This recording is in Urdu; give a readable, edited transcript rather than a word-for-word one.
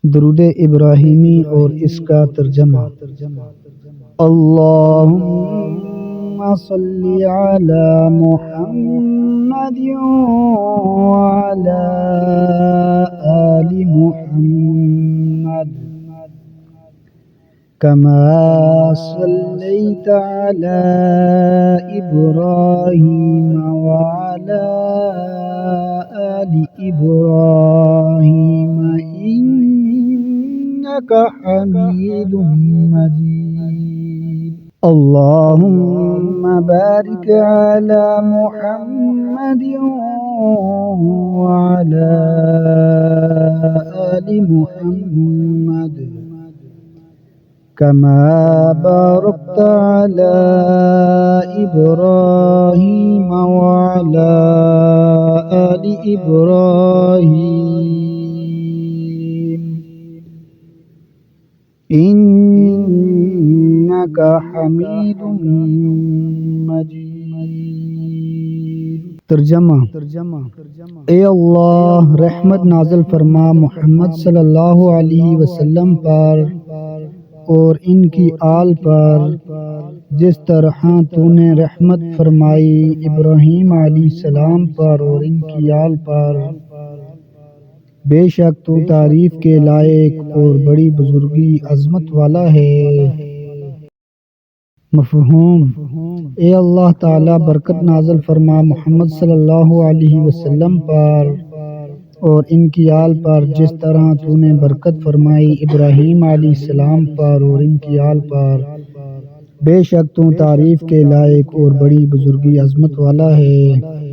درود ابراہیمی اور اس کا ترجمہ۔ اللہم صلی علی محمد وعلی آل محمد کما صلیت علی ابراہیم وعلی آل ابراہیم إنك حميد مجيد اللهم بارك على محمد وعلى آل محمد كما باركت على إبراهيم وعلى آل إبراهيم إنك حميد مجيد۔ ترجمہ۔ اے اللہ رحمت نازل فرما محمد صلی اللہ علیہ وسلم پر اور ان کی آل پر جس طرح تو نے رحمت فرمائی ابراہیم علیہ السلام پر اور ان کی آل پر، بے شک تو تعریف کے لائق اور بڑی بزرگی عظمت والا ہے۔ مفہوم: اے اللہ تعالی برکت نازل فرما محمد صلی اللہ علیہ وسلم پر اور ان کی آل پر جس طرح تو نے برکت فرمائی ابراہیم علیہ السلام پر اور ان کی آل پر، بے شک تو تعریف کے لائق اور بڑی بزرگی عظمت والا ہے۔